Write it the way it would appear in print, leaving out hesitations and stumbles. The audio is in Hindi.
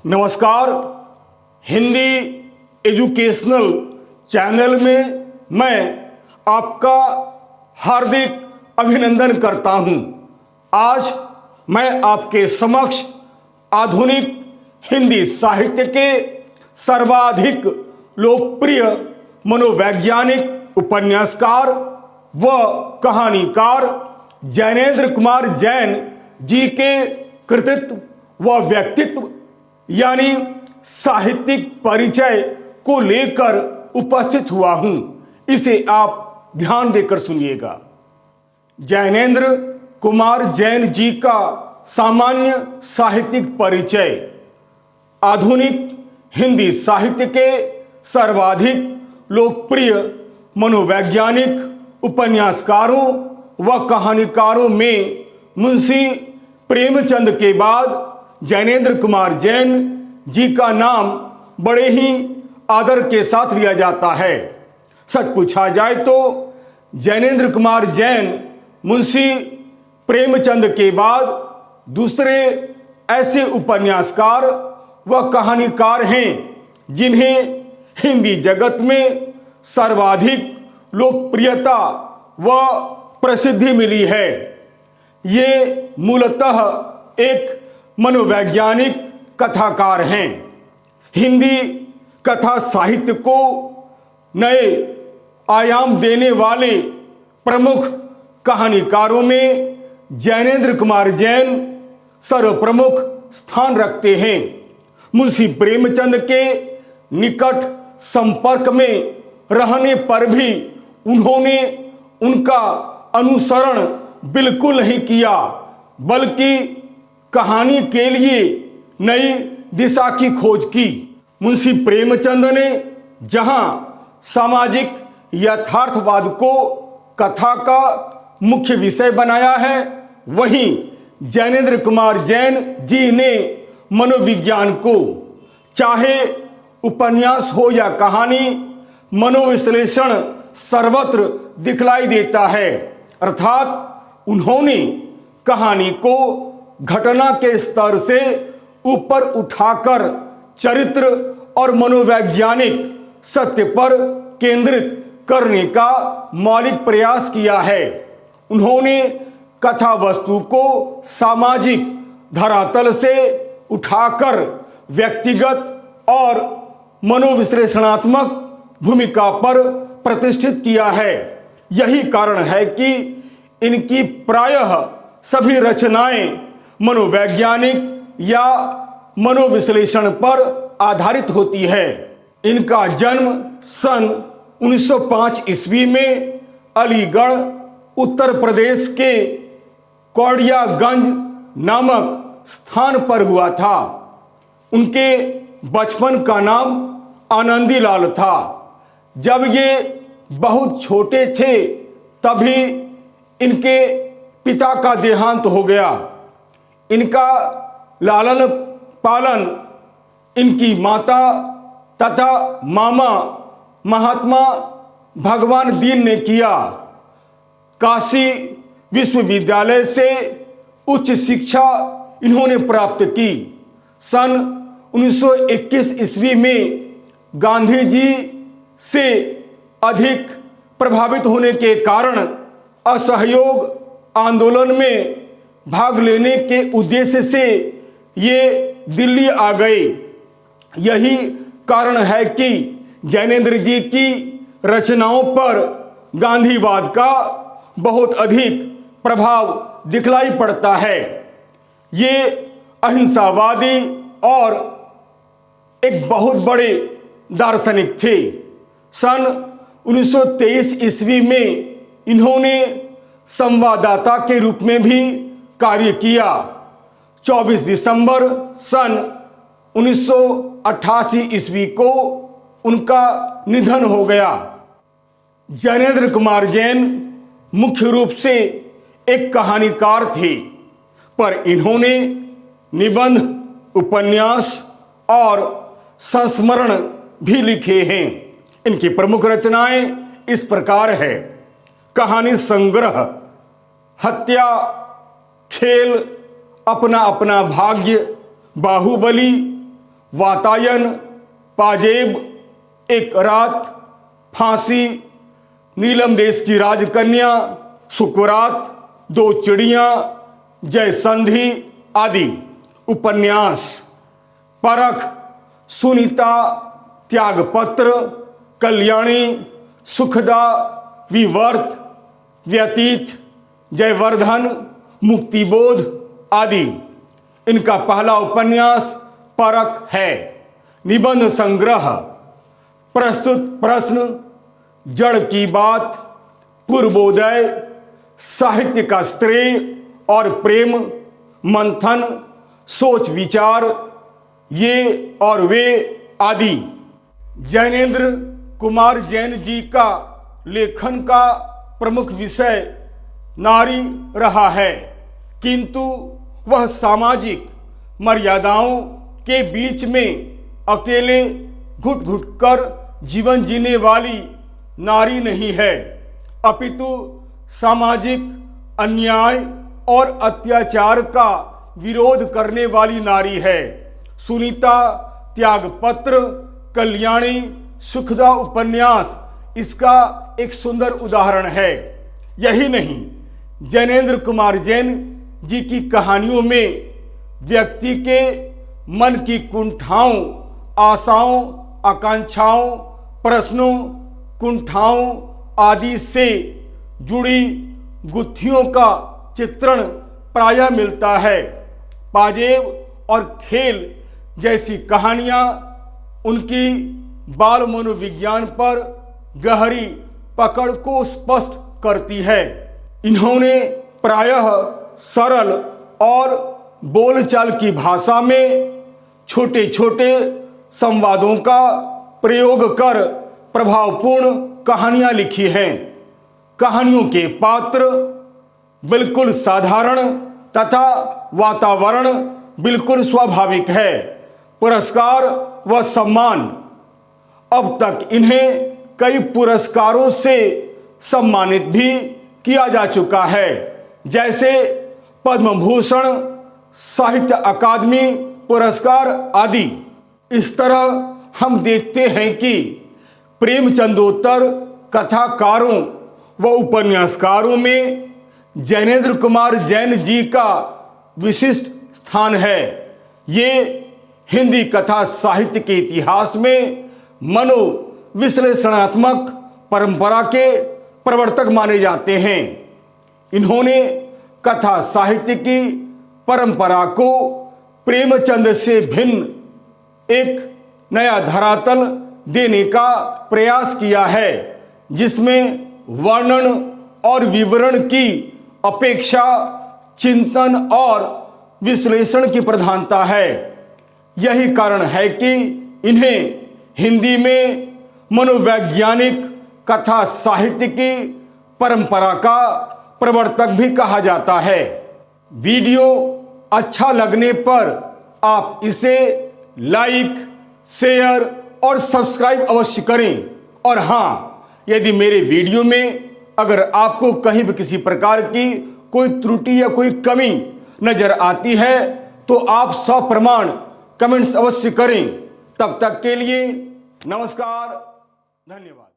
नमस्कार। हिंदी एजुकेशनल चैनल में मैं आपका हार्दिक अभिनंदन करता हूं। आज मैं आपके समक्ष आधुनिक हिंदी साहित्य के सर्वाधिक लोकप्रिय मनोवैज्ञानिक उपन्यासकार व कहानीकार जैनेंद्र कुमार जैन जी के कृतित्व व व्यक्तित्व यानी साहित्यिक परिचय को लेकर उपस्थित हुआ हूं। इसे आप ध्यान देकर सुनिएगा। जैनेंद्र कुमार जैन जी का सामान्य साहित्यिक परिचय। आधुनिक हिंदी साहित्य के सर्वाधिक लोकप्रिय मनोवैज्ञानिक उपन्यासकारों व कहानीकारों में मुंशी प्रेमचंद के बाद जैनेंद्र कुमार जैन जी का नाम बड़े ही आदर के साथ लिया जाता है। सच पूछा जाए तो जैनेंद्र कुमार जैन मुंशी प्रेमचंद के बाद दूसरे ऐसे उपन्यासकार व कहानीकार हैं जिन्हें हिंदी जगत में सर्वाधिक लोकप्रियता व प्रसिद्धि मिली है। ये मूलतः एक मनोवैज्ञानिक कथाकार हैं। हिंदी कथा साहित्य को नए आयाम देने वाले प्रमुख कहानीकारों में जैनेंद्र कुमार जैन सर्वप्रमुख स्थान रखते हैं। मुंशी प्रेमचंद के निकट संपर्क में रहने पर भी उन्होंने उनका अनुसरण बिल्कुल नहीं किया, बल्कि कहानी के लिए नई दिशा की खोज की। मुंशी प्रेमचंद ने जहां सामाजिक यथार्थवाद को कथा का मुख्य विषय बनाया है, वहीं जैनेंद्र कुमार जैन जी ने मनोविज्ञान को, चाहे उपन्यास हो या कहानी, मनोविश्लेषण सर्वत्र दिखलाई देता है। अर्थात उन्होंने कहानी को घटना के स्तर से ऊपर उठाकर चरित्र और मनोवैज्ञानिक सत्य पर केंद्रित करने का मौलिक प्रयास किया है। उन्होंने कथा वस्तु को सामाजिक धरातल से उठाकर व्यक्तिगत और मनोविश्लेषणात्मक भूमिका पर प्रतिष्ठित किया है। यही कारण है कि इनकी प्रायः सभी रचनाएं मनोवैज्ञानिक या मनोविश्लेषण पर आधारित होती है। इनका जन्म सन 1905 ईस्वी में अलीगढ़ उत्तर प्रदेश के कौड़ियागंज नामक स्थान पर हुआ था। उनके बचपन का नाम आनंदीलाल था। जब ये बहुत छोटे थे तभी इनके पिता का देहांत हो गया। इनका लालन पालन इनकी माता तथा मामा महात्मा भगवान दीन ने किया। काशी विश्वविद्यालय से उच्च शिक्षा इन्होंने प्राप्त की। सन 1921 ईस्वी में गांधी जी से अधिक प्रभावित होने के कारण असहयोग आंदोलन में भाग लेने के उद्देश्य से ये दिल्ली आ गए। यही कारण है कि जैनेंद्र जी की रचनाओं पर गांधीवाद का बहुत अधिक प्रभाव दिखलाई पड़ता है। ये अहिंसावादी और एक बहुत बड़े दार्शनिक थे। सन 1923 ईस्वी में इन्होंने संवाददाता के रूप में भी कार्य किया। 24 दिसंबर सन 1988 ईस्वी को उनका निधन हो गया। जैनेंद्र कुमार जैन मुख्य रूप से एक कहानीकार थे, पर इन्होंने निबंध, उपन्यास और संस्मरण भी लिखे हैं। इनकी प्रमुख रचनाएं इस प्रकार है: कहानी संग्रह, हत्या, खेल, अपना अपना भाग्य, बाहुबली, वातायन, पाजेब, एक रात, फांसी, नीलम देश की राजकन्या, सुकुरात, दो चिड़ियां, जय संधि आदि उपन्यास, परख, सुनीता, त्यागपत्र, कल्याणी, सुखदा, विवर्त, व्यतीत, जयवर्धन, मुक्तिबोध आदि। इनका पहला उपन्यास परख है। निबंध संग्रह, प्रस्तुत प्रश्न, जड़ की बात, पूर्वोदय, साहित्य का श्रेय और प्रेम, मंथन, सोच विचार, ये और वे आदि। जैनेन्द्र कुमार जैन जी का लेखन का प्रमुख विषय नारी रहा है, किंतु वह सामाजिक मर्यादाओं के बीच में अकेले घुट घुट कर जीवन जीने वाली नारी नहीं है, अपितु सामाजिक अन्याय और अत्याचार का विरोध करने वाली नारी है। सुनीता, त्यागपत्र, कल्याणी, सुखदा उपन्यास इसका एक सुंदर उदाहरण है। यही नहीं, जैनेन्द्र कुमार जैन जी की कहानियों में व्यक्ति के मन की कुंठाओं, आशाओं, आकांक्षाओं, प्रश्नों, कुंठाओं आदि से जुड़ी गुत्थियों का चित्रण प्रायः मिलता है। पाजेब और खेल जैसी कहानियां उनकी बाल मनोविज्ञान पर गहरी पकड़ को स्पष्ट करती है। इन्होंने प्रायः सरल और बोलचाल की भाषा में छोटे छोटे संवादों का प्रयोग कर प्रभावपूर्ण कहानियां लिखी हैं। कहानियों के पात्र बिल्कुल साधारण तथा वातावरण बिल्कुल स्वाभाविक है। पुरस्कार व सम्मान, अब तक इन्हें कई पुरस्कारों से सम्मानित भी किया जा चुका है, जैसे पद्म भूषण, साहित्य अकादमी पुरस्कार आदि। इस तरह हम देखते हैं कि प्रेमचंदोत्तर कथाकारों व उपन्यासकारों में जैनेन्द्र कुमार जैन जी का विशिष्ट स्थान है। ये हिंदी कथा साहित्य के इतिहास में मनोविश्लेषणात्मक परंपरा के प्रवर्तक माने जाते हैं। इन्होंने कथा साहित्य की परंपरा को प्रेमचंद से भिन्न एक नया धरातल देने का प्रयास किया है, जिसमें वर्णन और विवरण की अपेक्षा चिंतन और विश्लेषण की प्रधानता है। यही कारण है कि इन्हें हिंदी में मनोवैज्ञानिक कथा साहित्य की परंपरा का प्रवर्तक भी कहा जाता है। वीडियो अच्छा लगने पर आप इसे लाइक, शेयर और सब्सक्राइब अवश्य करें। और हाँ, यदि मेरे वीडियो में अगर आपको कहीं भी किसी प्रकार की कोई त्रुटि या कोई कमी नजर आती है तो आप सप्रमाण कमेंट्स अवश्य करें। तब तक के लिए नमस्कार, धन्यवाद।